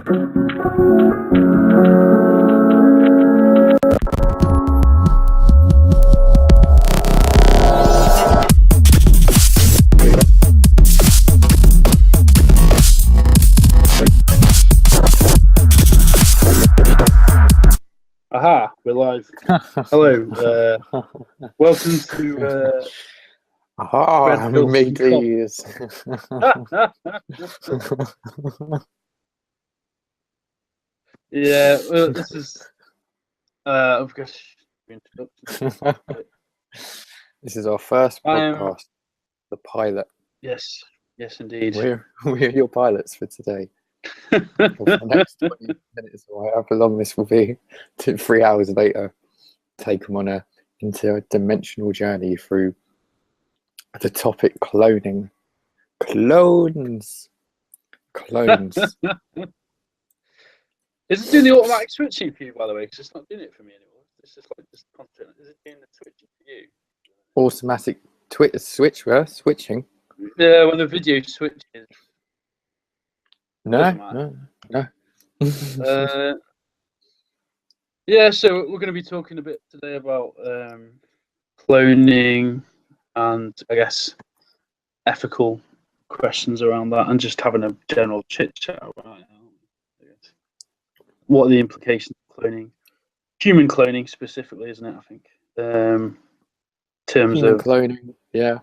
Aha, we're live. Hello. Welcome to Ah, Red Pill mateys. Yeah, well, this is of course introduction. This is our first I am podcast, the pilot. yes, indeed. We're your pilots for today. For the next 20 minutes, or however long this will be, to 3 hours later, take them on a interdimensional journey through the topic cloning. Clones. Is it doing the automatic switching for you, by the way? Because it's not doing it for me anymore. It's just like this content. Is it doing the switching for you? Automatic switching. Yeah, when the video switches. No. Yeah, so we're going to be talking a bit today about cloning and I guess ethical questions around that, and just having a general chit chat about it. What are the implications of cloning? Human cloning specifically, isn't it? I think. In terms Human of cloning, yeah.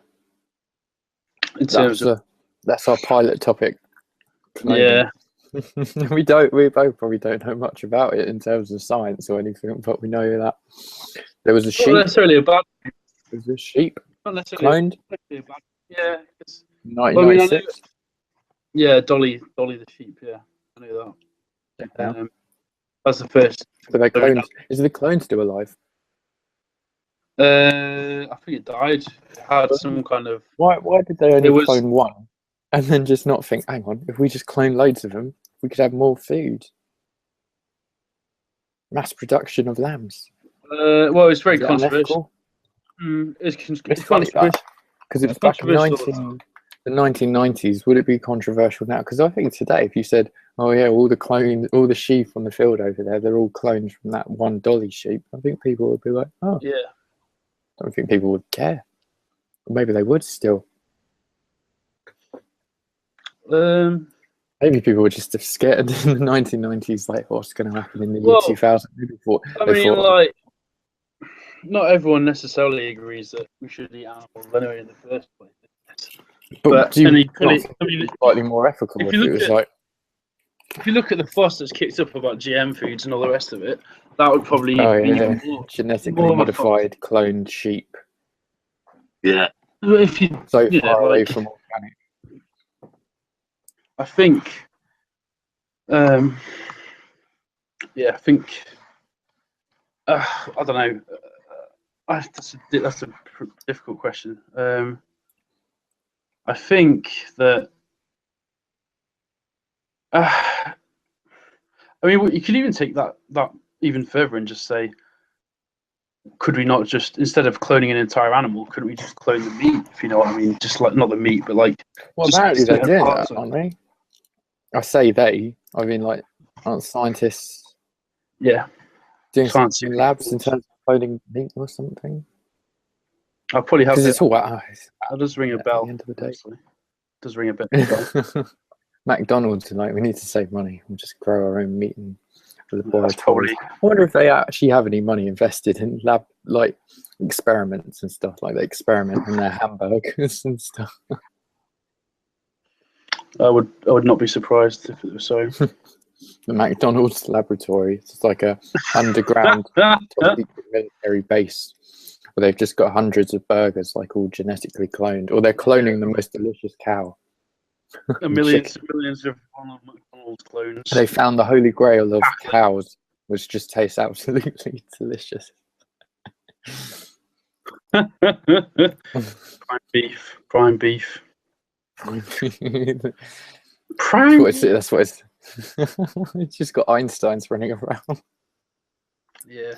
In terms of that's our pilot topic. Cloning. yeah. We both probably don't know much about it in terms of science or anything, but we know that there was a sheep. Not necessarily a bad. There was a sheep Not necessarily cloned. a bad. Yeah. 1996. Yeah, Dolly the sheep. Yeah, I knew that. That's the first. So they cloned. Is the clone still alive? I think it died. It had some kind of. Why did they only clone one, and then just not think? Hang on, if we just clone loads of them, we could have more food. Mass production of lambs. Well, it's very controversial. It's funny because it was back in the 1990s. Would it be controversial now? Because I think today, if you said, "Oh yeah, all the sheep on the field over there, they're all clones from that one Dolly sheep," I think people would be like, "Oh, yeah." I don't think people would care. Or maybe they would still. Maybe people were just scared in the 1990s, like what's going to happen in the year 2000. Not everyone necessarily agrees that we should eat animals anyway in the first place. But do you think slightly more ethical if it was like? If you look at the fuss that's kicked up about GM foods and all the rest of it, that would probably be even more genetically modified cloned sheep. Yeah, if you far away from organic. I think. I think. I don't know. That's a difficult question. I think that. I mean, you could even take that even further and just say, could we not just, instead of cloning an entire animal, couldn't we just clone the meat? If you know what I mean, just like not the meat, but like. Well, apparently they're doing that, aren't they? I say they. I mean, like, aren't scientists? Yeah. Doing some labs in terms of cloning meat or something. I'll probably have. Because it's all about eyes. That does ring a bell. At the end of the day, does ring a bell. McDonald's tonight. We need to save money. We'll just grow our own meat and laboratories. I wonder if they actually have any money invested in lab like experiments and stuff. Like they experiment on their hamburgers and stuff. I would not be surprised if it was so. The McDonald's laboratory. It's like a underground military base where they've just got hundreds of burgers, like all genetically cloned, or they're cloning the most delicious cow. Millions of McDonald's clones. They found the holy grail of cows, which just tastes absolutely delicious. Prime beef. That's what it's. It's just got Einsteins running around. Yeah.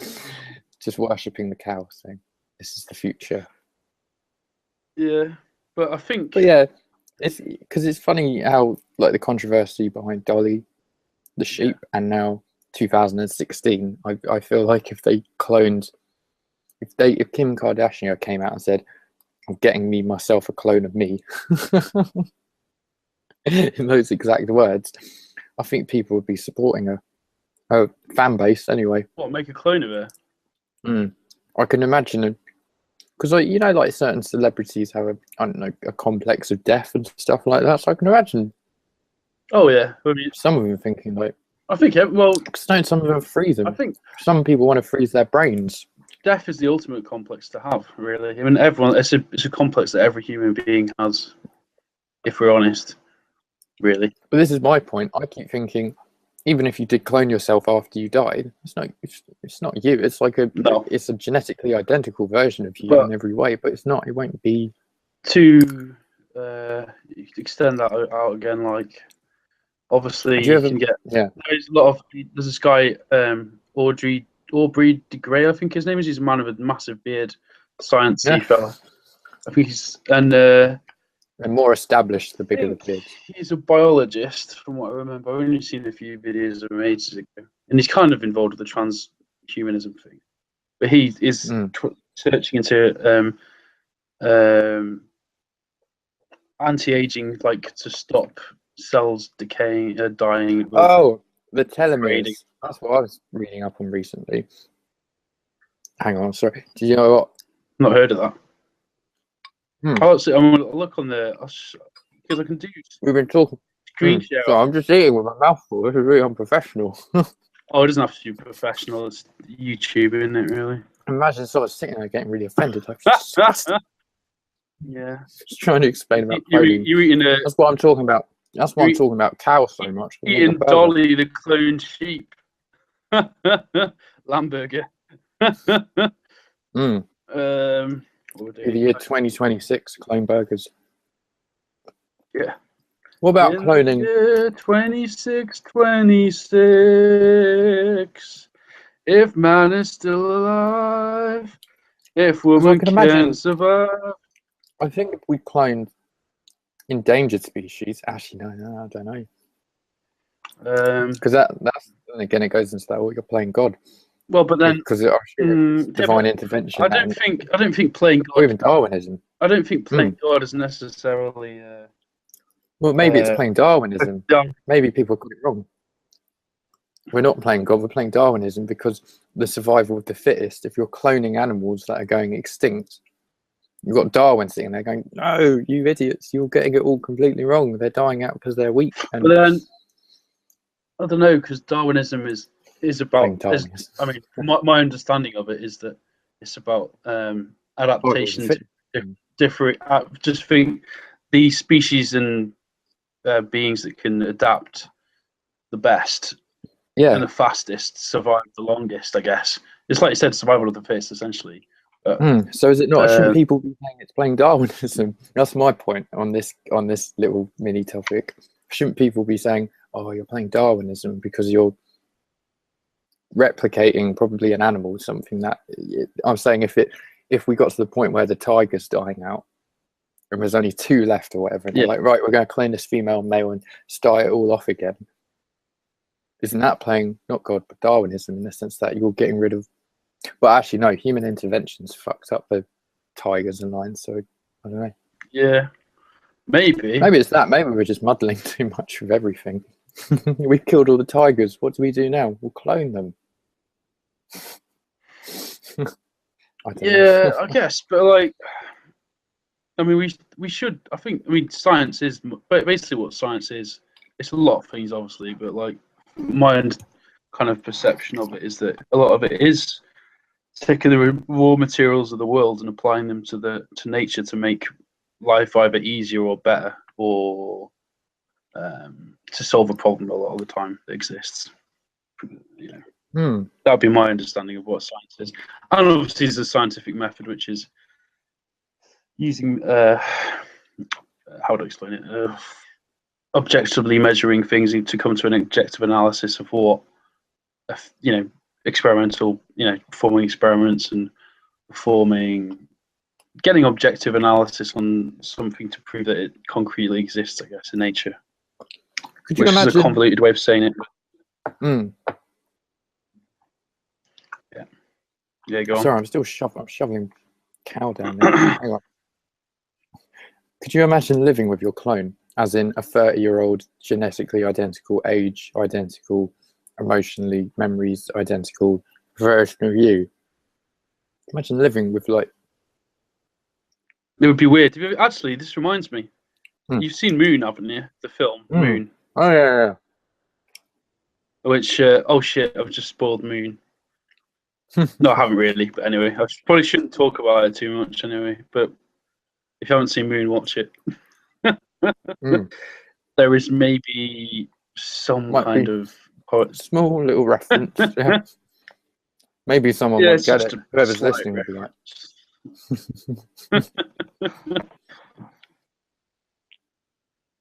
Just worshipping the cow, saying, "This is the future." Yeah, but I think. But yeah. Because it's funny how like the controversy behind Dolly, the sheep, and now 2016. I feel like if they cloned, if Kim Kardashian came out and said, "I'm getting me myself a clone of me," in those exact words, I think people would be supporting her fan base anyway. What, make a clone of her? I can imagine, because like certain celebrities have a complex of death and stuff like that. So I can imagine. Oh yeah, I mean, some of them thinking like. I think because don't some of them freeze them? I think some people want to freeze their brains. Death is the ultimate complex to have, really. I mean, it's a complex that every human being has, if we're honest, really. But this is my point. I keep thinking, even if you did clone yourself after you died, it's not you. It's like it's a genetically identical version of you in every way, but it's not. It won't be. To extend that out again, like obviously you can get. Yeah. There's this guy, Aubrey de Grey, I think his name is. He's a man with a massive beard, sciencey fella. I think he's and more established the bigger the beard. He's a biologist, from what I remember. I've only seen a few videos of him ages ago, and he's kind of involved with the transhumanism thing. But he is searching into anti-aging, like to stop cells decaying, dying. Oh, the telomeres. That's what I was reading up on recently. Hang on, sorry. Did you know what? Not heard of that. I'm gonna look on the because I can do. We've been talking. Screen share. So I'm just eating with my mouth full. This is really unprofessional. Oh, it doesn't have to be professional. It's YouTube, isn't it? Really. Imagine sort of sitting there getting really offended. Like, yeah. Just trying to explain about protein. You're eating That's what I'm talking about. That's why I'm talking about cows so much. Eating Dolly the cloned sheep. Lamburger. The year 2026, clone burgers. Yeah. What about cloning? 26. If man is still alive, if woman can survive. I think if we cloned endangered species, actually, no, I don't know. Because that's again, it goes into that. Well, you're playing God. Well, but then because divine intervention. I don't think playing God, or even Darwinism. I don't think playing God is necessarily. Well, maybe it's playing Darwinism. Maybe people got it wrong. We're not playing God. We're playing Darwinism because the survival of the fittest. If you're cloning animals that are going extinct, you've got Darwin sitting there going, "No, you idiots! You're getting it all completely wrong. They're dying out because they're weak." And but then I don't know, because Darwinism is about. I mean, my understanding of it is that it's about adaptation to different. Just think the species and beings that can adapt the best. Yeah. And the fastest survive the longest, I guess. It's like you said, survival of the fittest, essentially. But, so is it not? Shouldn't people be saying it's playing Darwinism? That's my point on this little mini topic. Shouldn't people be saying, "Oh, you're playing Darwinism because you're replicating probably an animal, something that..." I'm saying if we got to the point where the tiger's dying out and there's only 2 left or whatever, and they're like, right, we're going to clone this female and male and start it all off again. Isn't that playing not God but Darwinism in the sense that you're getting rid of? But actually, no. Human interventions fucked up the tigers and lions. So I don't know. Yeah, maybe. Maybe it's that. Maybe we're just muddling too much with everything. We've killed all the tigers. What do we do now? We'll clone them. I know. I guess, but like, I mean, we should. I mean, science is basically what science is. It's a lot of things, obviously, but like my kind of perception of it is that a lot of it is taking the raw materials of the world and applying them to nature to make life either easier or better, or to solve a problem a lot of the time that exists. You know, that'd be my understanding of what science is. And obviously, there's a scientific method which is using how to explain it. Objectively measuring things to come to an objective analysis of what, experimental, performing experiments and getting objective analysis on something to prove that it concretely exists, I guess, in nature. Could you imagine? Is a convoluted way of saying it. Mm. Yeah, go on. Sorry, I'm still shoveling cow down there. Hang on. Could you imagine living with your clone, as in a 30-year-old, genetically identical, age identical, emotionally, memories identical version of you? Imagine living with like. It would be weird. Actually, this reminds me. Hmm. You've seen Moon, haven't you? The film Moon. Oh yeah. Which oh shit, I've just spoiled Moon. No, I haven't really. But anyway, I probably shouldn't talk about it too much anyway. But if you haven't seen Moon, watch it. There is maybe some Might kind be of small little reference. Yeah. Maybe someone yeah, won't it's get just it. a Whoever's slight listening will be like.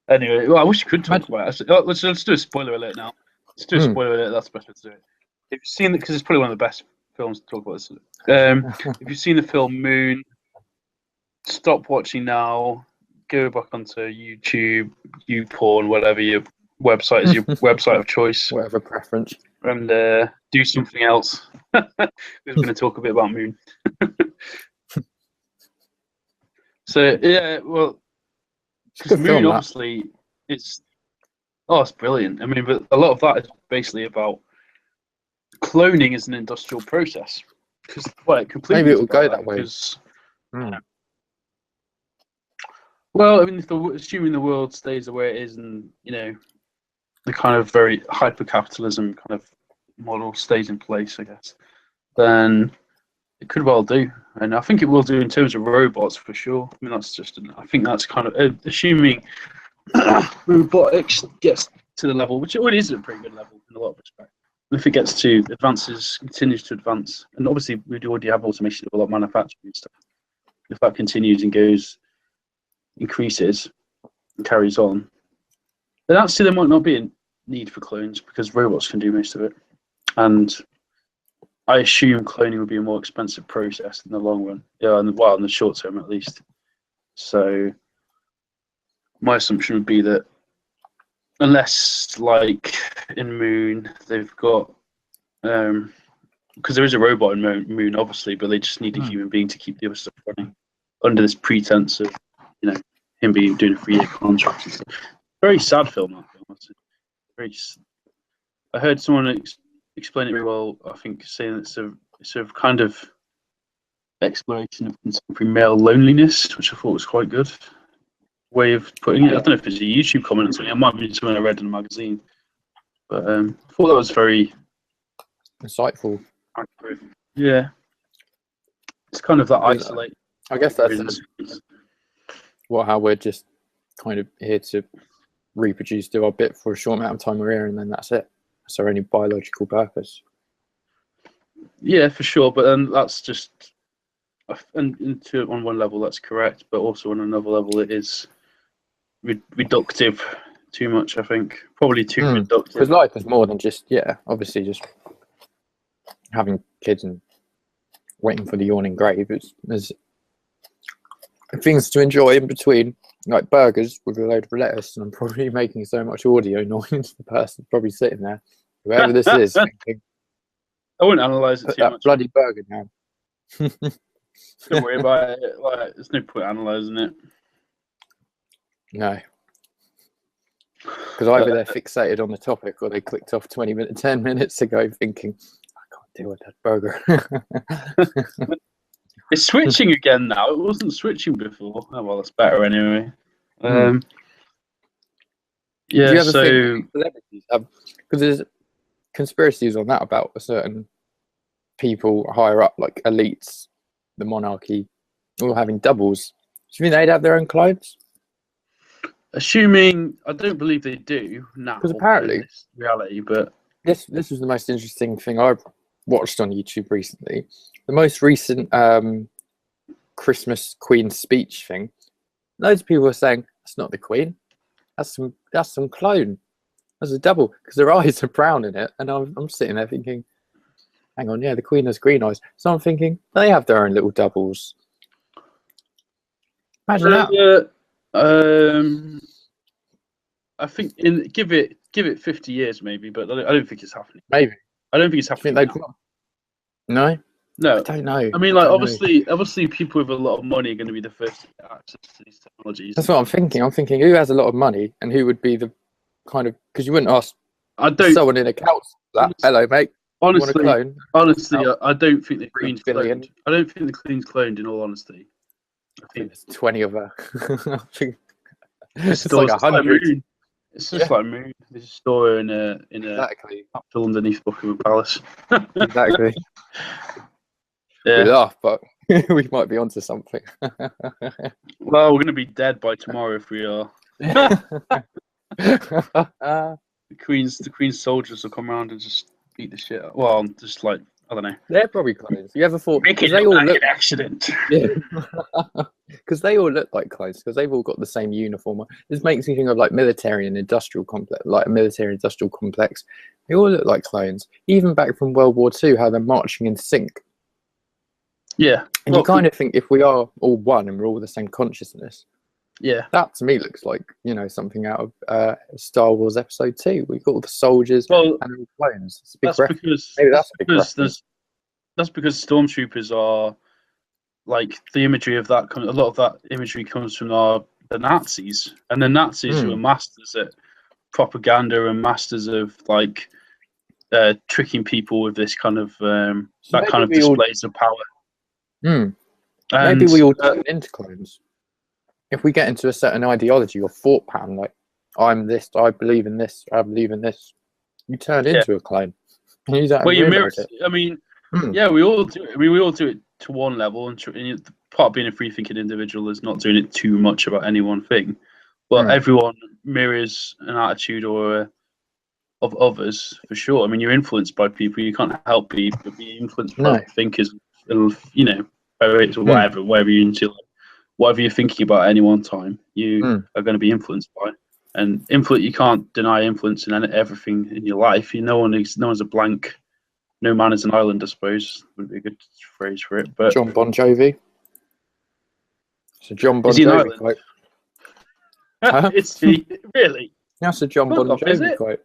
Anyway, well, I wish you could talk about it. Let's do a spoiler alert now. Let's do a spoiler alert. That's the best way to do it. If you've seen it, because it's probably one of the best films to talk about this. If you've seen the film Moon, stop watching now. Go back onto YouTube, YouPorn, whatever your website is, your website of choice, Whatever preference, and do something else. We're going to talk a bit about Moon. So yeah, well, because Moon film, obviously it's brilliant. I mean, but a lot of that is basically about cloning as an industrial process. Because it completely maybe it will go that way. Because, well, I mean, assuming the world stays the way it is, and the kind of very hyper capitalism kind of model stays in place, I guess, then it could well do, and I think it will do in terms of robots for sure. I mean, I think that's kind of assuming robotics gets to the level, which it already is at a pretty good level in a lot of respects. If it gets to continues to advance, and obviously we do already have automation of a lot of manufacturing and stuff. If that continues and increases and carries on, then actually there might not be a need for clones because robots can do most of it. And I assume cloning would be a more expensive process in the long run. Yeah, in the short term at least. So my assumption would be that unless, like in Moon, they've got because there is a robot in Moon, obviously, but they just need a human being to keep the other stuff running under this pretense of him doing a 3-year contract and stuff. Very sad film, that film. I heard someone explain it very well. I think saying it's a kind of exploration of contemporary male loneliness, which I thought was quite good way of putting it. I don't know if it's a YouTube comment or something. It might be something I read in a magazine, but I thought that was very insightful. accurate. Yeah, it's kind of that isolate. I guess that's how we're just kind of here to reproduce, do our bit for a short amount of time we're here, and then that's it. That's our only biological purpose. Yeah, for sure. But then that's just, and on one level that's correct, but also on another level it is reductive too much. I think probably too reductive. Because life is more than just obviously just having kids and waiting for the yawning grave. There's things to enjoy in between, like burgers with a load of lettuce, and I'm probably making so much audio noise to the person probably sitting there, whoever this is, thinking, I wouldn't analyse it too much. Bloody burger now. Don't worry about it. Like, there's no point analysing it. No. Because either they're fixated on the topic or they clicked off 10 minutes ago thinking, I can't deal with that burger. It's switching again now. It wasn't switching before. Oh, well, it's better anyway. Do you ever think celebrities have, because there's conspiracies on that about a certain people higher up, like elites, the monarchy, all having doubles. Do you think they'd have their own clothes? Assuming, I don't believe they do now. Because apparently, reality, but this was the most interesting thing I've watched on YouTube recently. The most recent Christmas Queen speech thing. Loads of people are saying that's not the Queen. That's some clone. That's a double because their eyes are brown in it, and I'm sitting there thinking, hang on, the Queen has green eyes. So I'm thinking they have their own little doubles. Imagine that. I think give it give it 50 years maybe, but I don't think it's happening. Maybe. I don't think it's Do you happening. think No? No. I don't know. I mean, like, obviously, people with a lot of money are going to be the first to get access to these technologies. That's what I'm thinking. I'm thinking who has a lot of money and who would be the kind of, because you wouldn't ask someone in a council that, hello, mate. Honestly, you want honestly, I don't think the Queen's billion. cloned. I don't think the Queen's cloned. In all honesty, I think there's 20 of her. I think it's like 100. It's just like Moon. They just store her in a Exactly. capsule underneath Buckingham Palace. Exactly. Yeah. We laugh, but we might be onto something. Well, we're going to be dead by tomorrow if we are. The Queen's soldiers will come around and just beat the shit out. Well, just like, I don't know. They're probably clones. You ever thought Make it they look all like look an accident. Yeah, because they all look like clones. Because they've all got the same uniform. This makes me think of like military and industrial complex, like a military industrial complex. They all look like clones. Even back from World War II, how they're marching in sync. Yeah, and you kind of think if we are all one and we're all the same consciousness, yeah, that to me looks like, you know, something out of Star Wars Episode 2. We got all the soldiers and they're all clones. It's a big reference. Maybe that's a big reference. That's because stormtroopers are like the imagery of that. A lot of that imagery comes from the Nazis, and the Nazis who are masters at propaganda and masters of like tricking people with this kind of that kind of displays of power. Maybe we all turn into clones. If we get into a certain ideology or thought pattern, like I'm this, I believe in this, I believe in this, you turn into a clone. And you don't realize it. I mean, yeah, we all do it. I mean, we all do it to one level, and part of being a free-thinking individual is not doing it too much about any one thing. But everyone mirrors an attitude or of others for sure. I mean, you're influenced by people. You can't help be influenced by thinkers. You know, whether it's whatever you're into, like, whatever you're thinking about at any one time, you are going to be influenced by. And you can't deny influence in everything in your life. No one's a blank. No man is an island, I suppose would be a good phrase for it. But John Bon Jovi. So John Bon Jovi quote. Is he really? That's a John Bon Jovi quote.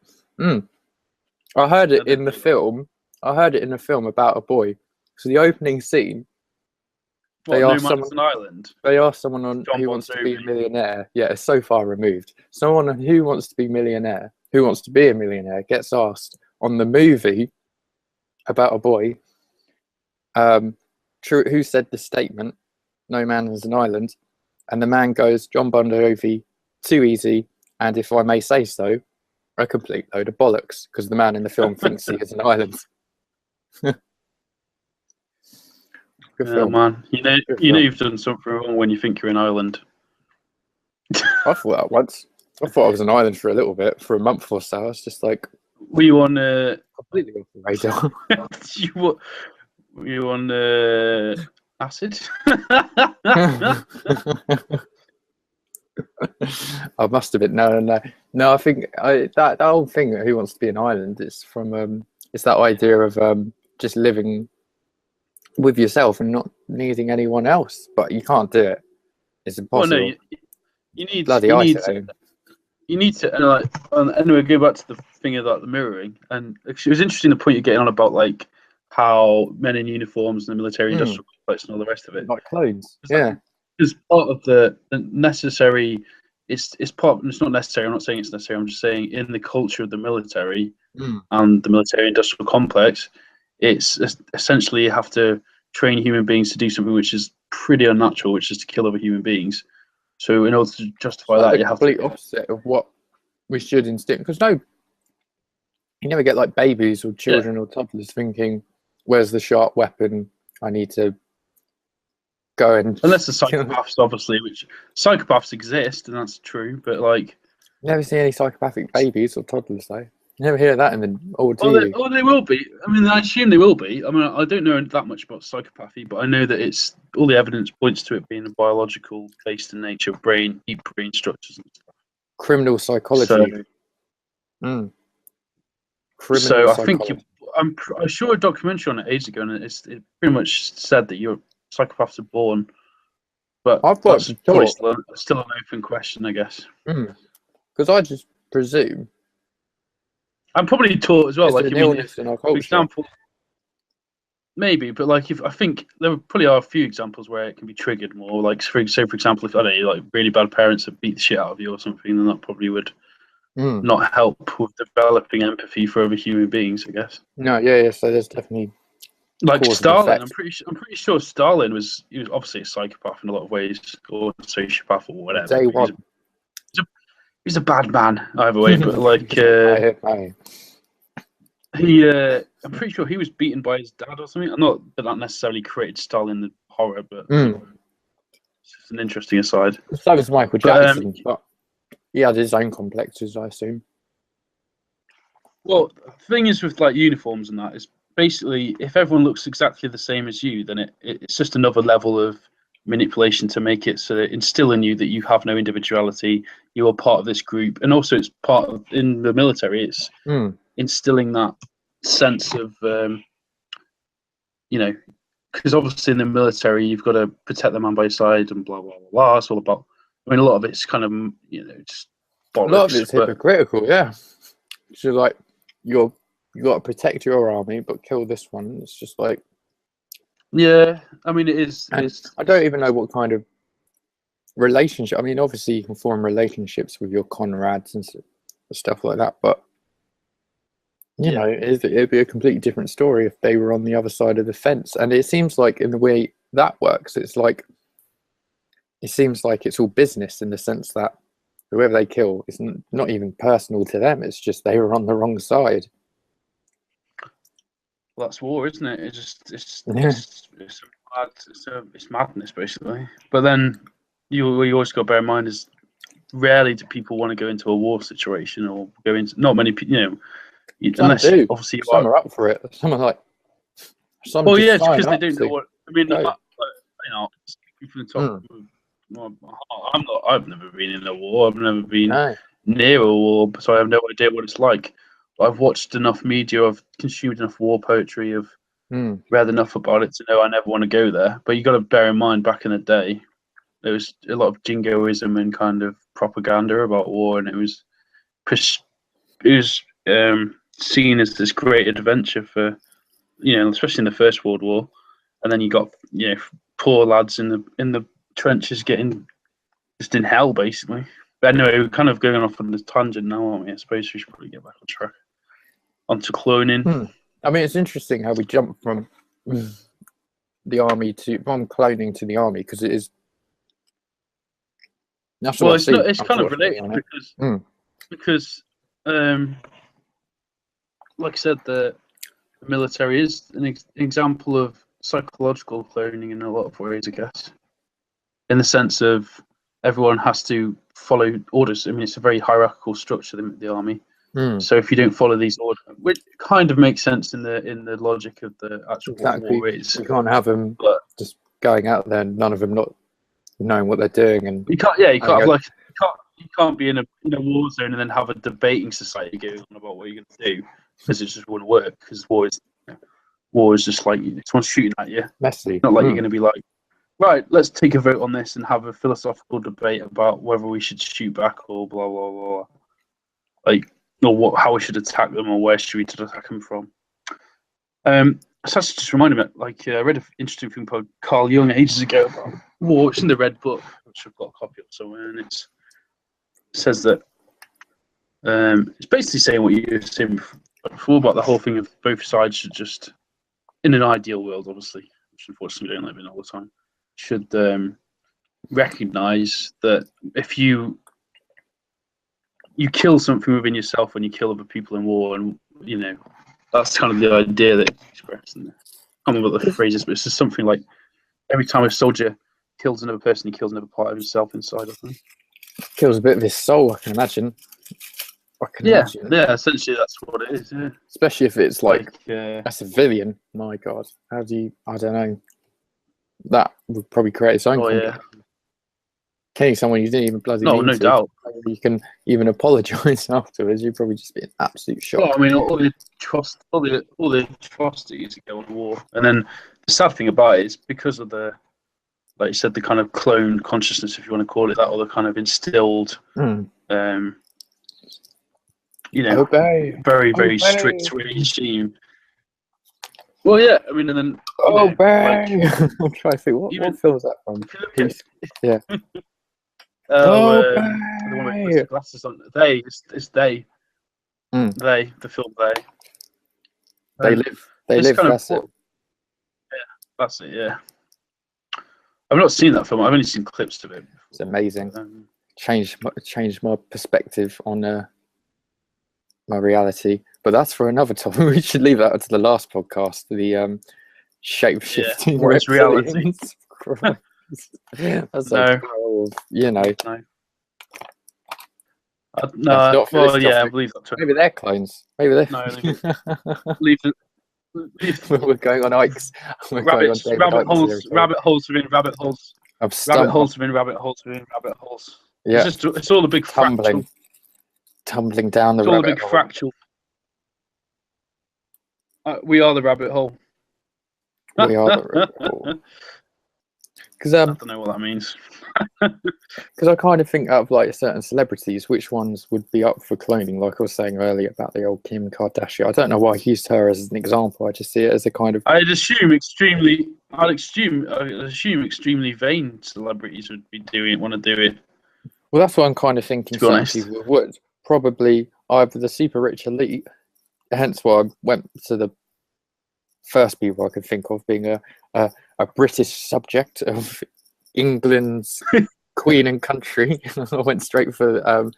I heard it in the film. I heard it in a film about a boy. So the opening scene. They asked someone who wants to be a millionaire. Yeah, it's so far removed. Someone who wants to be a millionaire gets asked on the movie about a boy who said the statement, "No man is an island," and the man goes, "John Bon Jovi, too easy, and if I may say so, a complete load of bollocks," because the man in the film thinks he is an island. Man, you know you've done something wrong when you think you're an island. I thought that once. I thought I was an island for a little bit, for a month or so. I was just like, were you on completely off the radar? were you on acid? I must have been. No. I think that whole thing, who wants to be an island, is from it's that idea of just living with yourself and not needing anyone else. But you can't do it. It's impossible. Well, no, you need to anyway, go back to the thing about the mirroring. And it was interesting the point you're getting on about like how men in uniforms and the military industrial complex and all the rest of it, like clones. Yeah, it's part of the necessary. It's part. It's not necessary. I'm not saying it's necessary. I'm just saying in the culture of the military and the military industrial complex, it's essentially you have to train human beings to do something which is pretty unnatural, which is to kill other human beings. So in order to justify that, you have to complete opposite of what we should instinct. Because you never get like babies or children or toddlers thinking, "Where's the sharp weapon? I need to go and..." Unless the psychopaths, obviously, which psychopaths exist, and that's true. But like, you never see any psychopathic babies or toddlers, though. You never hear that in the they will be. I mean, I assume they will be. I mean, I don't know that much about psychopathy, but I know that it's all the evidence points to it being a biological based in nature, deep brain structures and stuff. Criminal psychology. So I think I saw a documentary on it ages ago, and it pretty much said that psychopaths are born, but that's probably still an open question, I guess. Because I just presume I'm probably taught as well. It's Like, an I mean, illness if, in our for culture. example, maybe, but like, if I think there probably are a few examples where it can be triggered more. Like, for example, if I don't know, like really bad parents have beat the shit out of you or something, then that probably would Mm. not help with developing empathy for other human beings, I guess. No, yeah. So there's definitely Like cause and Stalin, effect. I'm pretty sure Stalin he was obviously a psychopath in a lot of ways, or a sociopath or whatever. Day But one. he's a bad man either way. But like Aye. I'm pretty sure he was beaten by his dad or something. Not that that necessarily created Stalin the horror, but Mm. it's just an interesting aside. So was Michael But, Jackson, but he had his own complexes, I assume. Well, the thing is with like uniforms and that is basically if everyone looks exactly the same as you, then it's just another level of manipulation to make it so that instill in you that you have no individuality, you are part of this group, and also it's part of in the military. It's Mm. instilling that sense of you know, because obviously in the military you've got to protect the man by your side and blah blah blah blah. It's all about. I mean, a lot of it's kind of just bollocks. A lot of it's but hypocritical, yeah. So like you got to protect your army, but kill this one. It's just like yeah, I mean, it is. I don't even know what kind of relationship. I mean, obviously you can form relationships with your comrades and stuff like that, but you know, it'd be a completely different story if they were on the other side of the fence. And it seems like in the way that works, it seems like it's all business in the sense that whoever they kill is not even personal to them. It's just they were on the wrong side. Well, that's war, isn't it? It's madness basically. But then you always got to bear in mind is rarely do people want to go into a war situation or go into not many people. Unless do. Obviously you Some are. are up for it. Some are like. Some Well, just yeah, it's sign because they up don't know what. I mean, go. from the top of my heart, I'm not. I've never been in a war. I've never been No. near a war, so I have no idea what it's like. But I've watched enough media. I've consumed enough war poetry. I've read enough about it to know I never want to go there. But you got to bear in mind, back in the day, there was a lot of jingoism and kind of propaganda about war, and it was seen as this great adventure for, especially in the First World War, and then you got poor lads in the trenches getting just in hell basically. But anyway, we're kind of going off on this tangent now, aren't we? I suppose we should probably get back on track. Onto cloning. I mean, it's interesting how we jump from the army from cloning to the army because it is. That's what it's not. It's kind of related because like I said, the military is an example of psychological cloning in a lot of ways, I guess. In the sense of everyone has to follow orders. I mean, it's a very hierarchical structure, the army. So if you don't follow these orders, which kind of makes sense in the logic of the actual war is, you can't have them just going out there, and none of them not knowing what they're doing, and you can't. Yeah, you can't have like you can't be in a war zone and then have a debating society going on about what you're going to do because it just wouldn't work. Because war is just like someone's shooting at you. Messy. Not like you're going to be like, right, let's take a vote on this and have a philosophical debate about whether we should shoot back or blah blah blah. Like, or how we should attack them or where should we attack them from. So that's just reminded me. Like, I read an interesting thing called Carl Jung ages ago about war. It's in the Red Book, which I've got a copy of somewhere, and it says that it's basically saying what you were saying before about the whole thing of both sides should just, in an ideal world, obviously, which unfortunately we don't live in all the time, should recognize that if you kill something within yourself when you kill other people in war, and that's kind of the idea that it's expressed in there. I don't know what the phrase is, but it's just something like every time a soldier kills another person, he kills another part of himself inside of them. Kills a bit of his soul, I can imagine. Yeah, essentially that's what it is. Yeah. Especially if it's like a civilian. My God, how do you? I don't know. That would probably create its own conflict. Killing someone you didn't even bloody mean no to. doubt. You can even apologise afterwards. You'd probably just be an absolute shock. Well, I mean, all the atrocities that go on war, and then the sad thing about it is because of the, like you said, the kind of clone consciousness, if you want to call it that, or the kind of instilled you know, Obey. very, very strict regime. Well, yeah, I mean, and then you know, Obey. like, I'm trying to think. What film is that from? if you look at, Yeah. the one with Obey. the glasses on, it's they, Mm. the film they. They And live. They it's live. kind of That's it. that's it, yeah. I've not seen that film. I've only seen clips of it. It's amazing. Um, Changed my perspective on my reality. But that's for another topic. We should leave that to the last podcast. The shape-shifting what is reality? reptilians. Christ. That's No. a power of, you know. no, That's no. not for Well, this yeah, I topic. believe that too. Maybe they're clones. Maybe they're. No, leave it. We're going on hikes. We're going on David Rabbit Icke holes, territory. rabbit holes within rabbit holes, I'm rabbit stumped. holes within rabbit holes within rabbit holes. Yeah, It's all a big fractal. tumbling down the It's all a rabbit big hole. fractal. We are the rabbit hole. We are the rabbit hole. Because I don't know what that means. I kind of think of like certain celebrities, which ones would be up for cloning? Like I was saying earlier about the old Kim Kardashian. I don't know why I used her as an example. I just see it as a kind of I'd assume extremely vain celebrities would want to do it. well, that's what I'm kind of thinking. To be Certain honest. people would probably either the super rich elite. Hence why I went to the first people I could think of being a British subject of England's Queen and country. I went straight for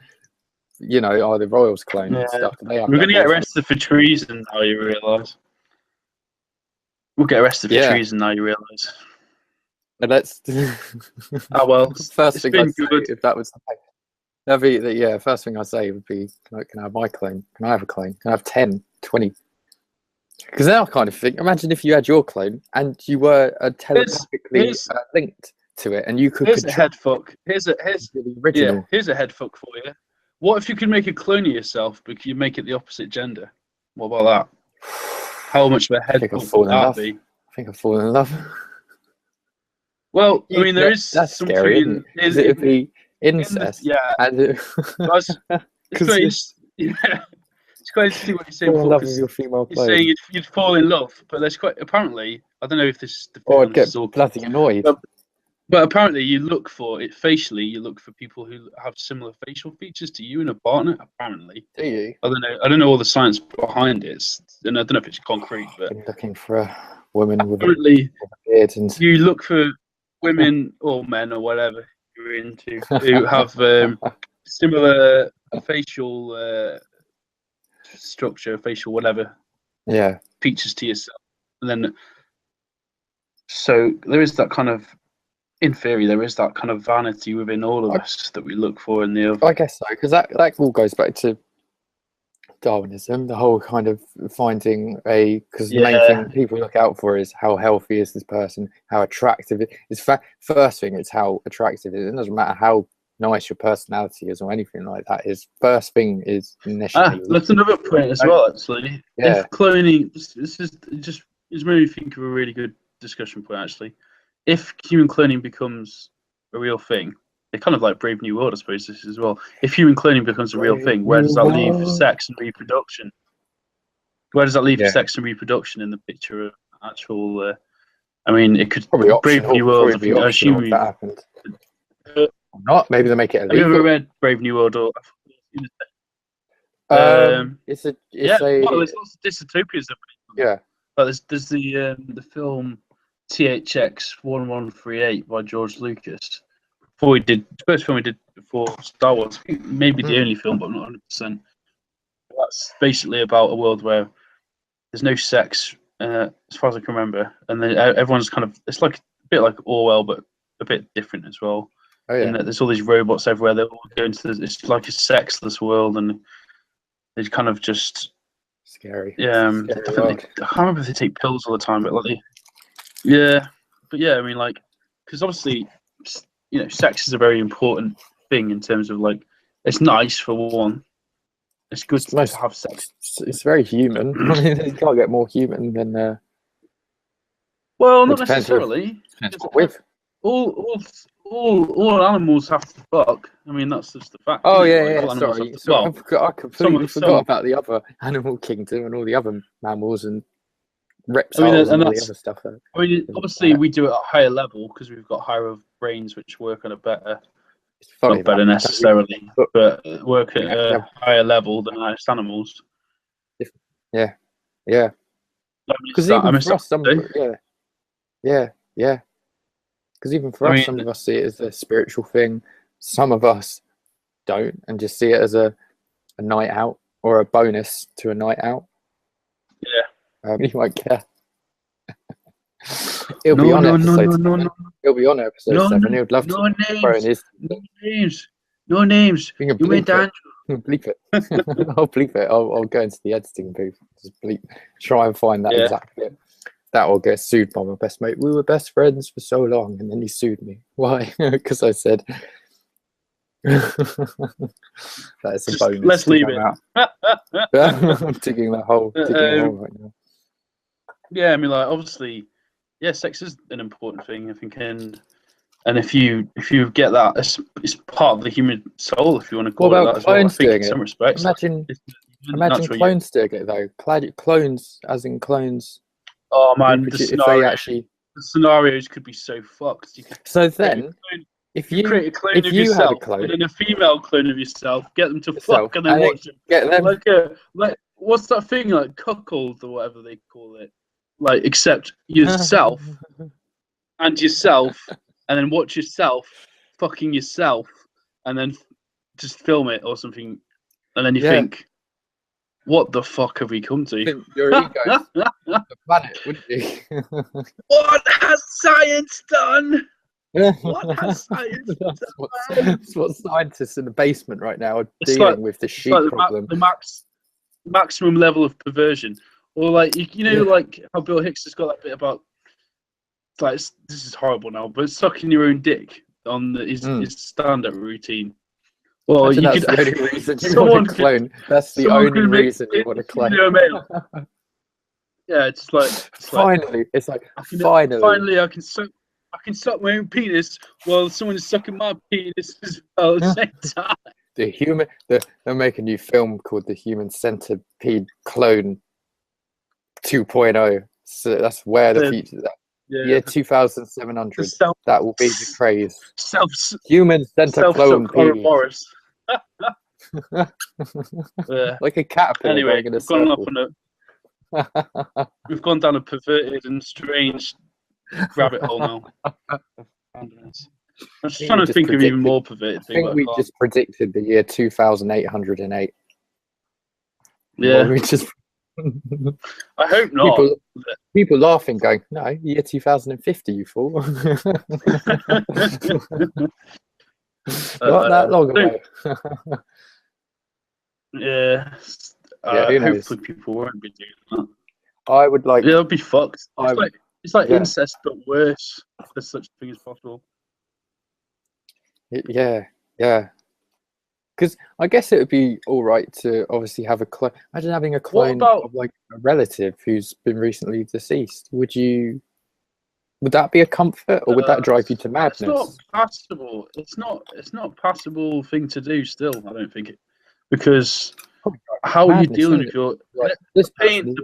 you know, the royals clone and stuff. We're going to get arrested for treason now. You realise? We'll get arrested for treason now. You realise? Let's. Oh well. First it's thing been I'd say, good. if that was, that'd be the, yeah. First thing I'd say would be, can I have my clone? Can I have a clone? Can I have 10, 20? Because now I kind of think, imagine if you had your clone and you were telepathically linked to it, and you could. Here's a head fuck. Here's the original. Yeah, here's a head fuck for you. What if you could make a clone of yourself, but you make it the opposite gender? What about that? How much of a head fuck would that be? I think I've fallen in love. Well, I mean, there is that's something scary, in it would be incest. yeah. And It's quite interesting what you're saying. Fall in love with your female You're clone. saying you'd fall in love, but there's quite apparently. I don't know if this. Or I'd get bloody annoyed. But apparently, you look for it facially. You look for people who have similar facial features to you and a partner. Apparently, Do you? I don't know. I don't know all the science behind it, and I don't know if it's concrete. But I'm looking for a woman with apparently, a beard and you look for women or men or whatever you're into who have similar facial structure, facial whatever yeah. features to yourself, and then so there is that kind of. In theory, there is that kind of vanity within all of us that we look for in the other. I guess so, because that all goes back to Darwinism, the whole kind of finding because the main thing people look out for is how healthy is this person, how attractive it is. First thing, it's how attractive it is. It doesn't matter how nice your personality is or anything like that. Is first thing is initially. That's another point as well, actually. Yeah. If cloning, this is just it's made me think of a really good discussion point, actually. If human cloning becomes a real thing, it's kind of like Brave New World, I suppose, this as well. If human cloning becomes a real thing, where does that leave sex and reproduction? Where does that leave sex and reproduction in the picture of actual? I mean, it could probably Brave New World. I assume that happened. Not maybe they make it illegal. Have you ever read Brave New World? Or it's a well, there's lots of dystopias. Yeah. But there's the film THX 1138 by George Lucas. The first film we did before Star Wars, maybe the only film, but I'm not 100%. That's basically about a world where there's no sex, as far as I can remember, and then everyone's kind of, it's like a bit like Orwell, but a bit different as well. Oh yeah. And there's all these robots everywhere. They're all going to it's like a sexless world, and they kind of just scary. Yeah, I can't remember if they take pills all the time, but like I mean, like, because obviously, you know, sex is a very important thing in terms of like, it's nice for one. It's good to have sex. It's very human. I mean, you can't get more human than. Well, not necessarily. With All all animals have to fuck. I mean, that's just the fact. Oh isn't it? yeah, Like, yeah. all animals Sorry, have to, sorry. well, I completely some- forgot about the other animal kingdom and all the other mammals and reptiles and and all the that's. other stuff. I mean, obviously we do it at a higher level because we've got higher brains which work on a better, It's funny, not better man. necessarily, But- but work at Yeah. a higher level than most animals. Yeah, yeah. I Because miss even that for us, some of today. yeah. Because even for I us, mean- some of us see it as a spiritual thing. Some of us don't, and just see it as a night out or a bonus to a night out. Yeah. You won't care. It'll be on episode 7. It'll be on episode 7. He would love no to throw in his. No names. You can You bleep made Andrew. it. Bleep it. I'll bleep it. I'll go into the editing booth. Just bleep. Try and find that Yeah. exact bit. That will get sued by my best mate. We were best friends for so long, and then he sued me. Why? Because I said. That is a Just bonus. let's to leave come it. out. I'm digging that hole. Digging a hole right now. Yeah, I mean, like, obviously, yeah, sex is an important thing, I think, and if you get that, it's part of the human soul, if you want to call What it about that as well. I clones think doing in some it? respects, Imagine natural, clones doing it though. Clones, as in clones. Oh man, If they actually. the scenarios could be so fucked. You could So create then, a clone, if you you create a clone if of you had a yourself, clone, and then a female clone of yourself, get them to yourself, fuck, and then and then watch them. get them. Like what's that thing, like cuckold or whatever they call it? Like, except yourself and yourself, and then watch yourself fucking yourself, and then just film it or something, and then you think, what the fuck have we come to? Think your ego, the planet, wouldn't you? What has science done? What has science done? That's what scientists in the basement right now are It's dealing like- with the It's sheep like problem. the maximum level of perversion, or like you know, like how Bill Hicks has got that bit about, like, this is horrible now, but sucking your own dick on his stand-up routine. Well, Imagine you that's could. the only reason you someone want to clone. That's the someone only could make reason you want to clone. video mail. Yeah, it's like Finally, it's like finally. I can suck my own penis while someone is sucking my penis as well at the same time. They're making a new film called The Human Centipede Clone 2.0. So that's where the future. Year 2700. That will be the craze. Human centipede clone penis. Like a caterpillar. Anyway, going in a circle. We've gone down a perverted and strange rabbit hole now. I'm just trying to think of even more perverted I think we just predicted the year 2808. Yeah. We just I hope not. People laughing, going, "No, year 2050, you fool." Not that long ago. Yeah. Hopefully people won't be doing that. I would like. Yeah, it'll be fucked. It's like incest, but worse. If there's such a thing as possible. Yeah. Because I guess it would be all right to obviously have a clone. Imagine having a clone of like a relative who's been recently deceased. Would that be a comfort, or would that drive you to madness? It's not passable. It's not a passable thing to do. Still, I don't think it, because how are you dealing with your the pain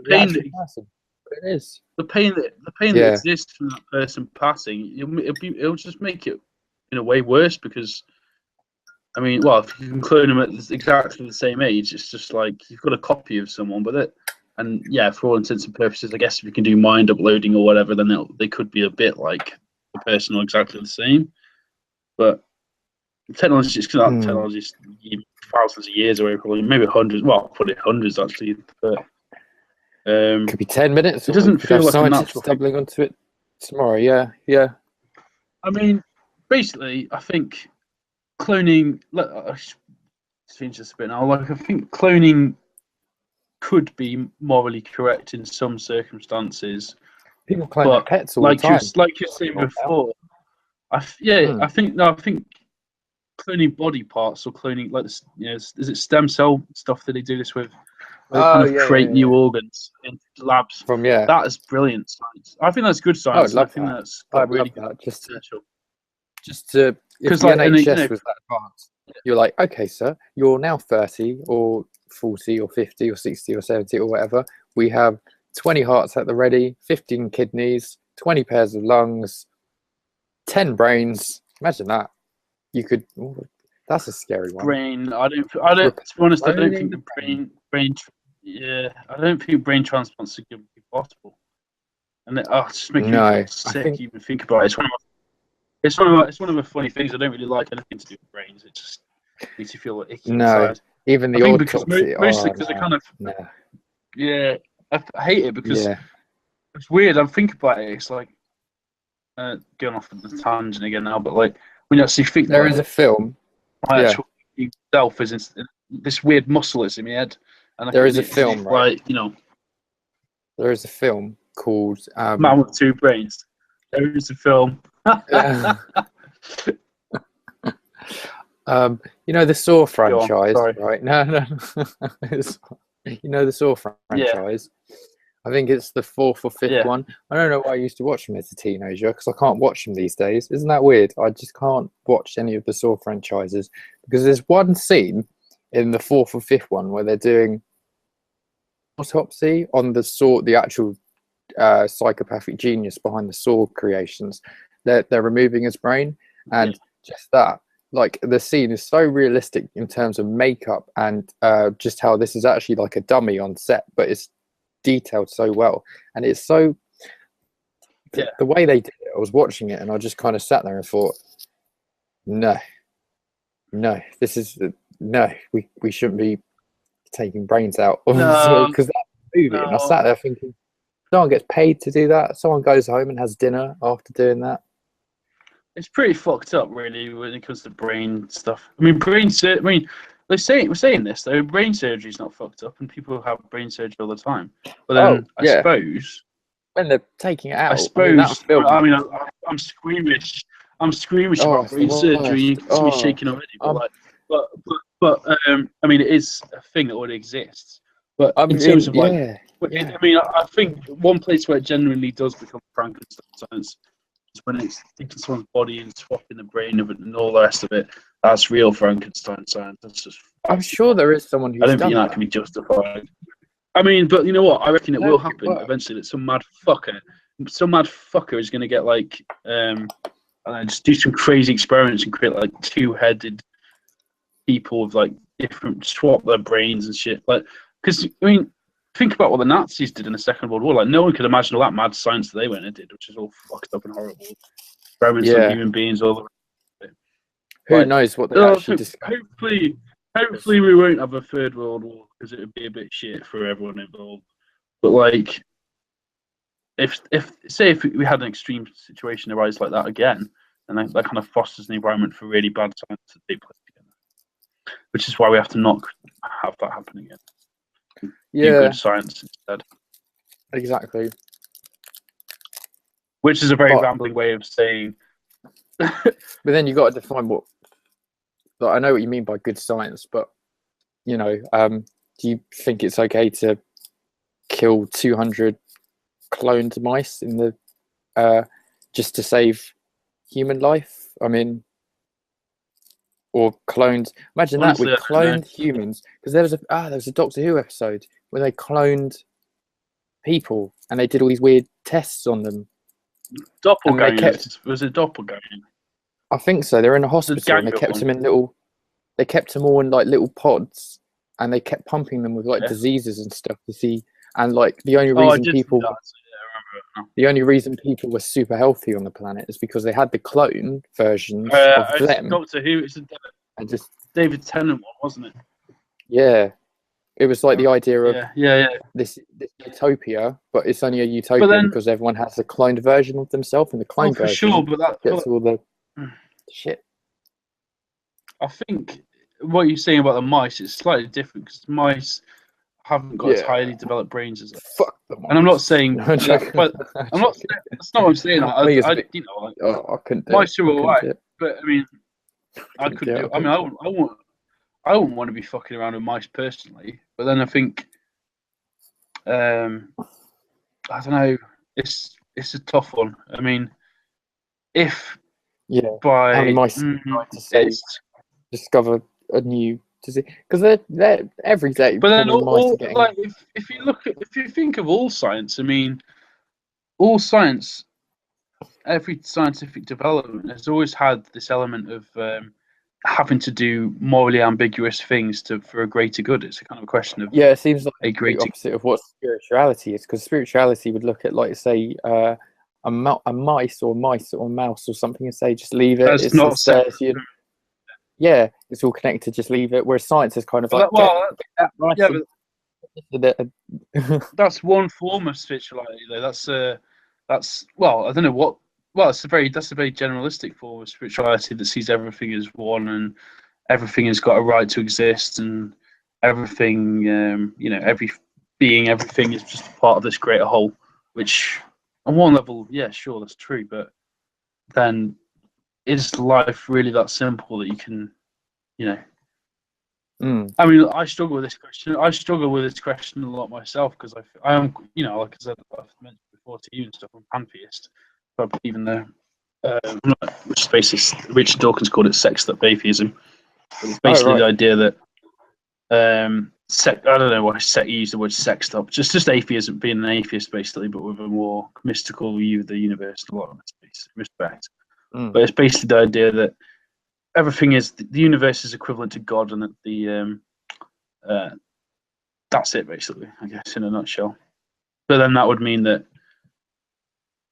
that exists from that person passing? It'll just make it in a way worse, because I mean, well, if you can clone them at exactly the same age, it's just like you've got a copy of someone, and yeah, for all intents and purposes, I guess if you can do mind uploading or whatever, then they could be a bit like the person or exactly the same. But technology is thousands of years away, probably, maybe hundreds. Well, I'll put it hundreds actually. But could be 10 minutes. It doesn't feel like a natural stumbling onto it tomorrow. Yeah. I mean, basically, I think cloning. Change this a bit now. Like, I think cloning could be morally correct in some circumstances. People clone their pets all the time. Like you're saying before. I think cloning body parts, or cloning, like, is it stem cell stuff that they do this with? Create new organs in labs. That is brilliant science. I think that's good science. I would love I think that. that's I'd really love that. Just potential. just to, if 'Cause, the like, and, NHS was that advanced, you're like, okay, sir, you're now 30 or 40 or 50 or 60 or 70 or whatever. We have 20 hearts at the ready, 15 kidneys, 20 pairs of lungs, 10 brains. Imagine that. You could. Oh, that's a scary one. brain. I don't. To be honest, I don't think the brain. Yeah, I don't think brain transplants are going to be possible. And it just makes me feel sick to even think about it. It's one of the funny things. I don't really like anything to do with brains. It just makes you feel icky inside. Even the autopsy. Mostly because I kind of. Yeah, I hate it because it's weird. I'm thinking about it. It's like going off on the tangent again now, but like when you actually think there is a film. My actual self is this weird muscle is in my head, and there is a film, right? You know, there is a film called Man with Two Brains. There is a film. You know the Saw franchise, on, right? No. You know the Saw franchise. I think it's the 4th or 5th one. I don't know why I used to watch them as a teenager because I can't watch them these days. Isn't that weird? I just can't watch any of the Saw franchises because there's one scene in the 4th or 5th one where they're doing autopsy on the Saw, the actual psychopathic genius behind the Saw creations. They're removing his brain, and just that. Like the scene is so realistic in terms of makeup and just how this is actually like a dummy on set, but it's detailed so well, and it's so the way they did it. I was watching it and I just kind of sat there and thought, no, this is we shouldn't be taking brains out because that's a movie. And I sat there thinking, someone gets paid to do that, someone goes home and has dinner after doing that. It's pretty fucked up, really, when it comes to brain stuff. I mean, we're saying this though. Brain surgery is not fucked up, and people have brain surgery all the time. But then I suppose when they're taking it out, I'm squeamish. I'm squeamish about brain surgery. You can see me shaking already. I mean, it is a thing that already exists. But in terms of I mean, I think one place where it genuinely does become Frankenstein science is when it's taking someone's body and swapping the brain of it and all the rest of it. That's real Frankenstein science. That's just. I'm sure there is someone who's I don't think that can be justified. I mean, but you know what? I reckon it will happen eventually. That some mad fucker is going to get like, just do some crazy experiments and create like two-headed people with like different swap their brains and shit. Like, because I mean, think about what the Nazis did in the Second World War. Like, no one could imagine all that mad science that they went and did, which is all fucked up and horrible. Experiments on human beings, all the rest of it. Who knows what they actually discovered? Hopefully we won't have a third world war because it would be a bit shit for everyone involved. But like, if we had an extreme situation arise like that again, then that kind of fosters an environment for really bad science to take place again. Which is why we have to not have that happen again. Do good science instead. Exactly. Which is a very rambling way of saying. But then you got to define what. Like, I know what you mean by good science, but you know, do you think it's okay to kill 200 cloned mice in the just to save human life? I mean, or cloned. Imagine honestly, that with cloned humans, because there was a Doctor Who episode where they cloned people and they did all these weird tests on them. Doppelganger. Was it doppelganger? I think so. They're in a hospital and they kept them in little. They kept them all in like little pods, and they kept pumping them with like diseases and stuff to see. And like the only reason the only reason people were super healthy on the planet is because they had the clone versions of them. Doctor Who. It's David Tennant one, wasn't it? Yeah, it was like the idea of this utopia, but it's only a utopia because everyone has a cloned version of themselves, and the clone version sure, but that gets all the shit. I think what you're saying about the mice is slightly different because mice haven't got as highly developed brains as us. Fuck them. And I'm not saying that, but I'm not. That's not what I'm saying. I couldn't do mice are alright, but I mean, I couldn't do it. I mean, I wouldn't want to be fucking around with mice personally, but then I think, I don't know. It's a tough one. I mean, if Yeah. by How many mice trying to say it's, discover a new disease? Because they're every day. but then probably mice are getting. like if you look at if you think of all science, I mean, all science, every scientific development has always had this element of having to do morally ambiguous things for a greater good. It's a kind of a question of Yeah, it seems like a the greater. opposite of what spirituality is. Because spirituality would look at, like, say, a mice or mouse or something, and say, just leave it. That's It's not there. separate. Yeah, it's all connected. Just leave it. Whereas science is kind of like, Well, get that mice yeah, but and- that's one form of spirituality, though. That's well, I don't know what. Well, that's a very generalistic form of spirituality that sees everything as one, and everything has got a right to exist, and everything, every being, everything is just part of this greater whole. Which, on one level, yeah, sure, that's true. But then, is life really that simple that you can, you know? I mean, I struggle with this question. I struggle with this question a lot myself because I am, like I said, I've mentioned before to you and stuff. I'm pantheist, but even though, which is basically Richard Dawkins called it sexed up atheism. But it's basically the idea that, I don't know why he used the word sexed up. Just atheism, being an atheist basically, but with a more mystical view of the universe. A lot of respect, but it's basically the idea that everything is the universe is equivalent to God, and that that's it basically, I guess, in a nutshell. But then that would mean that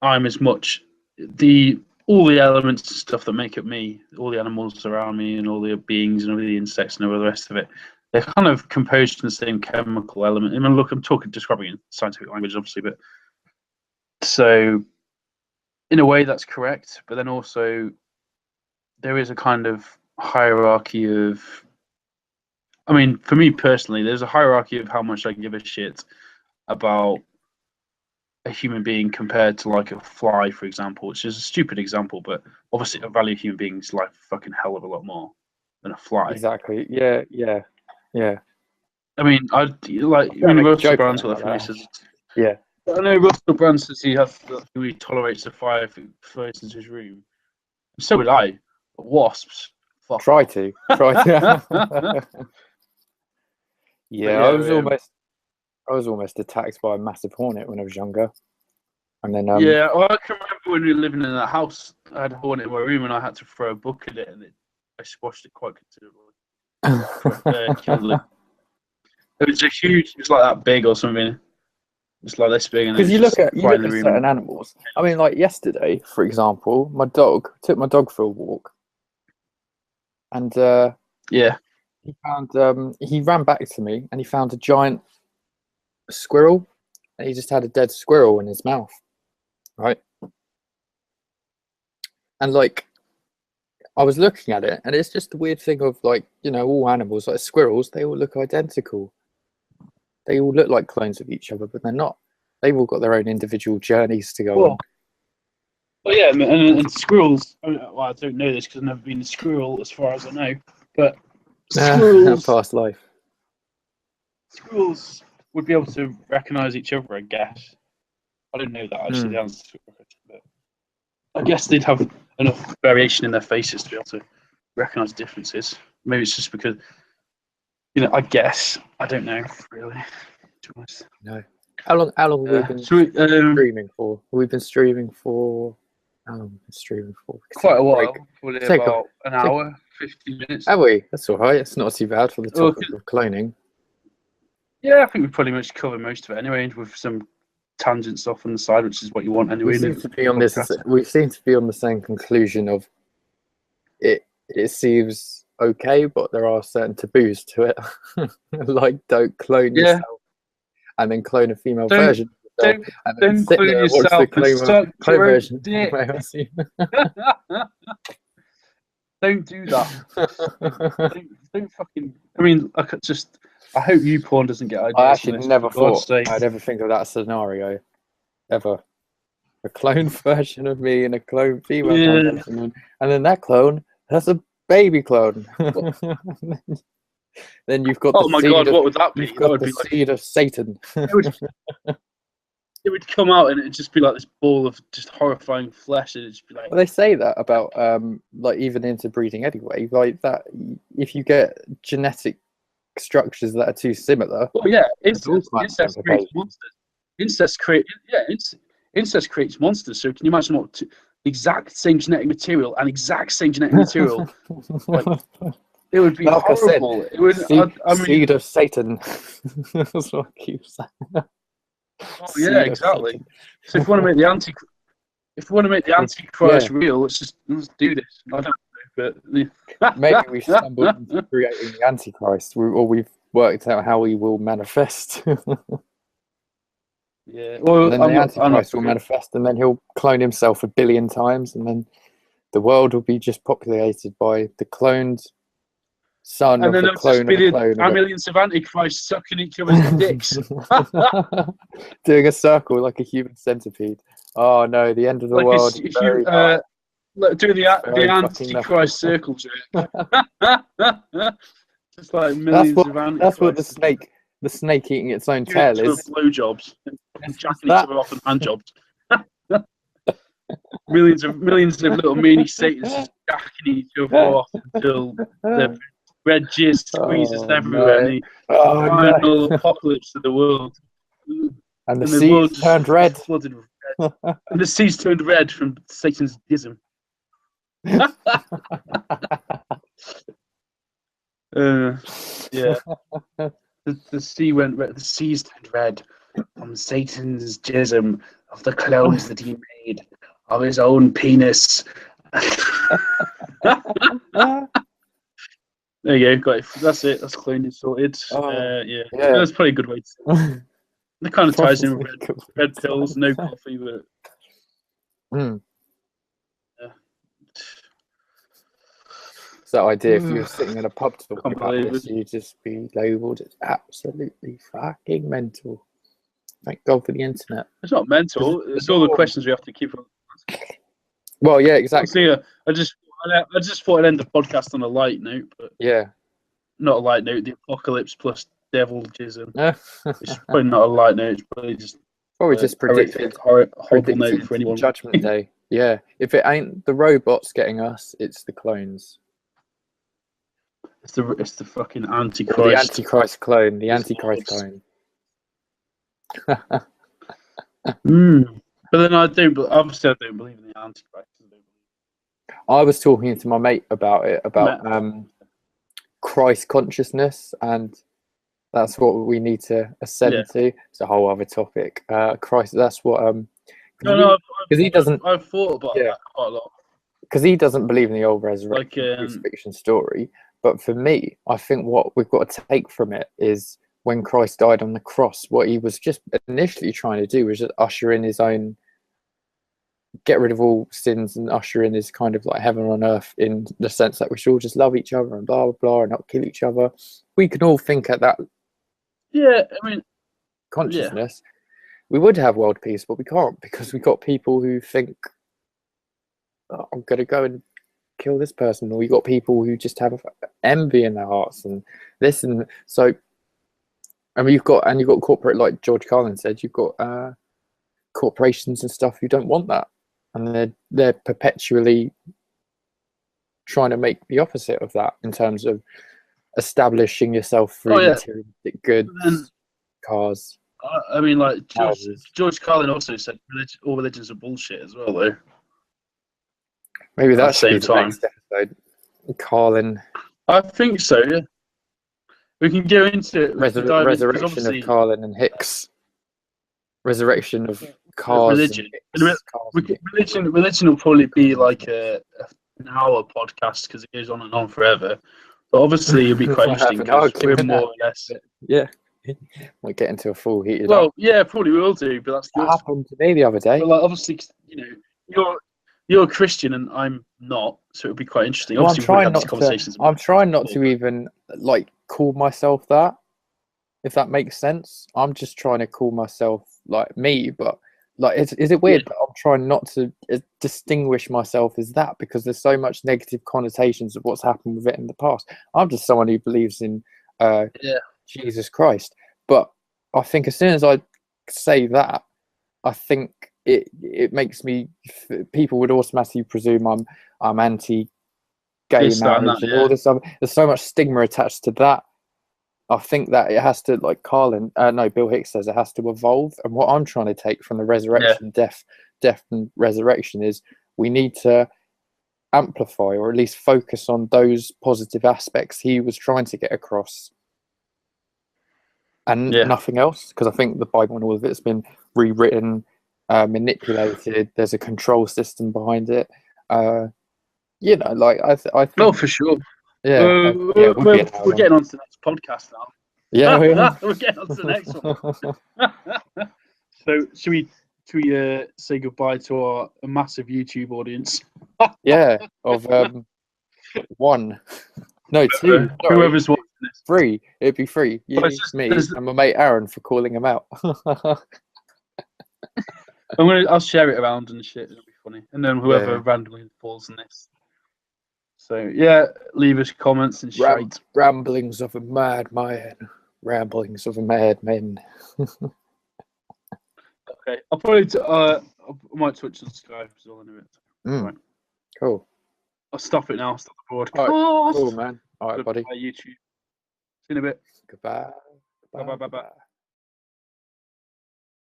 I'm as much all the elements and stuff that make up me, all the animals around me, and all the beings and all the insects and all the rest of it. They're kind of composed in the same chemical element. I mean, look, I'm describing in scientific language, obviously, but so in a way that's correct. But then also there is a kind of hierarchy of, I mean, for me personally, there's a hierarchy of how much I give a shit about a human being compared to like a fly, for example, which is a stupid example, but obviously I value human beings' life a fucking hell of a lot more than a fly. Exactly. Yeah. I mean, Russell Brand says. Yeah. I know Russell Brand says he tolerates a fly if it floats into his room. So would I. But wasps. Fuck. Try to. Yeah, I was almost attacked by a massive hornet when I was younger, and then yeah, well, I can remember when we were living in that house. I had a hornet in my room, and I had to throw a book at it, and I squashed it quite considerably. Killed it. It was it was like that big or something. It's like this big. Because you look at certain animals. I mean, like yesterday, for example, took my dog for a walk, and yeah. He ran back to me and he found a giant squirrel, and he just had a dead squirrel in his mouth, right? And like, I was looking at it, and it's just the weird thing of, like, all animals, like squirrels, they all look identical. They all look like clones of each other, but they're not. They've all got their own individual journeys to go on. Well, yeah, and squirrels. Well, I don't know this because I've never been a squirrel, as far as I know, but squirrels, past life. Squirrels would be able to recognise each other, I guess. I don't know that actually. The answer to the question, but I guess they'd have enough variation in their faces to be able to recognise differences. Maybe it's just because, I guess I don't know really. To be honest. No. How long have we been streaming for? We've been streaming for. Quite a while. Probably about an hour, 50 minutes. Have we? That's all right. It's not too bad for the topic of cloning. Yeah, I think we pretty much covered most of it anyway, with some tangents off on the side, which is what you want anyway. We seem to be on the same conclusion of it. It seems okay, but there are certain taboos to it, like don't clone yourself, and then clone a female version. Don't clone yourself. Clone version. Don't do that. don't fucking. I mean, I hope YouPorn doesn't get ideas. I actually never thought I'd ever think of that scenario, ever. A clone version of me and a clone female version, and then that clone has a baby clone. Then you've got what would that be? You've got the seed of Satan. it would come out and it'd just be like this ball of just horrifying flesh, and it'd just be like, Well, they say that about like even interbreeding anyway. Like that, if you get genetic structures that are too similar, oh yeah, there's all incest, kinds of incest creates implications. monsters. Incest creates monsters. So can you imagine what exact same genetic material and exact same genetic material? Like, it would be Like I said, horrible. It would. I mean, seed of Satan. That's what I keep saying. oh, Seed yeah, of exactly. Satan. So if we want to make the Antichrist real, let's do this. I don't know, but Maybe we stumbled into creating the Antichrist, or we've worked out how he will manifest. yeah. Well, And then the Antichrist will manifest, and then he'll clone himself 1 billion times, and then the world will be just populated by the cloned son and of then the there'll just clone be of the clone of millions of Antichrists sucking each other's dicks. it. Doing a circle like a human centipede. Oh no, the end of the Like world. if you do the Very fucking Antichrist circle jerk. Just like millions of Antichrists. That's what the snake eating its own Doing tail each other is. blowjobs and jacking each That- other off and hand jobs. millions of little meanie Satans just jacking each other off until the red jizz squeezes Oh, everywhere. no. And the Oh no. final apocalypse of the world. And the And the world seas turned red. flooded with red. And the seas turned red from Satan's jism. Yeah. The sea went red. The seas turned red from Satan's jism of the clones that he made of his own penis. There you go, got it. That's it. That's cleaned, sorted. Oh, Yeah, yeah. that's probably a good way to say it. It kind of ties in with Probably red pills, no coffee, but Mm. yeah. It's that idea, if you were sitting in a pub talking Can't about believe this, it. you'd just be labelled as absolutely fucking mental. Thank God for the internet. It's not mental. It's all the questions we have to keep on. Well, yeah, exactly. Honestly, I just thought I'd end the podcast on a light note, but Yeah. not a light note. The apocalypse plus devil jism. Probably It's probably not a light note. It's probably just just predicted horrible note for anyone. Judgment Day. Yeah. If it ain't the robots getting us, it's the clones. It's the fucking Or Antichrist. the Antichrist clone. The It's Antichrist Lord's. clone. But then obviously I don't believe in the Antichrist. I was talking to my mate about it, about Christ consciousness, and that's what we need to ascend to. It's a whole other topic. Christ, that's what No, because he doesn't. I've thought about that quite a lot. Because he doesn't believe in the old resurrection crucifixion story. But for me, I think what we've got to take from it is when Christ died on the cross, what he was just initially trying to do was just usher in his own, get rid of all sins and usher in his kind of like heaven on earth, in the sense that we should all just love each other and blah, blah, blah, and not kill each other. We can all think at that consciousness. We would have world peace, but we can't, because we've got people who think, oh, I'm going to go and kill this person, or you got people who just have envy in their hearts and this, and so I mean you've got corporate, like George Carlin said, you've got corporations and stuff who don't want that, and they're perpetually trying to make the opposite of that in terms of establishing yourself through materialistic goods, cars. I mean, like George Carlin also said all religions are bullshit as well, though. Maybe that's the same time. Next episode. Carlin. I think so. Yeah, we can go into it. Resurrection of Carlin and Hicks. Resurrection of cars. Religion. Religion will probably be like an hour podcast because it goes on and on forever. But obviously, it'll be quite interesting because we're more or less. Yeah. We'll get into a full heated. Well, yeah, probably will do. But that's what happened to me the other day. But like, obviously, you're a Christian and I'm not, so it'll be quite interesting. Well, obviously, I'm trying not to even like call myself that, if that makes sense. I'm just trying to call myself like me, but like, is it weird that I'm trying not to distinguish myself as that, because there's so much negative connotations of what's happened with it in the past. I'm just someone who believes in Jesus Christ, but I think as soon as I say that, I think it makes me. People would automatically presume I'm anti gay This, that, and marriage that, and all yeah. this stuff. There's so much stigma attached to that. I think that it has to, like Bill Hicks says, it has to evolve. And what I'm trying to take from the resurrection, death and resurrection is we need to amplify or at least focus on those positive aspects he was trying to get across and nothing else. Because I think the Bible and all of it's been rewritten, manipulated. There's a control system behind it. Like I think. No, for sure. Yeah, we're getting on to the next podcast now. Yeah, we're getting on to the next one. So should we say goodbye to our massive YouTube audience? Yeah, of one, no, two. Whoever's watching this. 3. It'd be 3. You, me, and my mate Aaron for calling him out. I'll share it around and shit. It'll be funny. And then whoever randomly falls in this. So yeah, leave us comments and shite. Ramblings of a madman. Ramblings of a madman. Okay, I'll probably I might Twitch and subscribe as well in a bit. Right. Cool. I'll stop it now. Stop the broadcast. Right, cool, man. All right, buddy. YouTube. See you in a bit. Goodbye. Bye.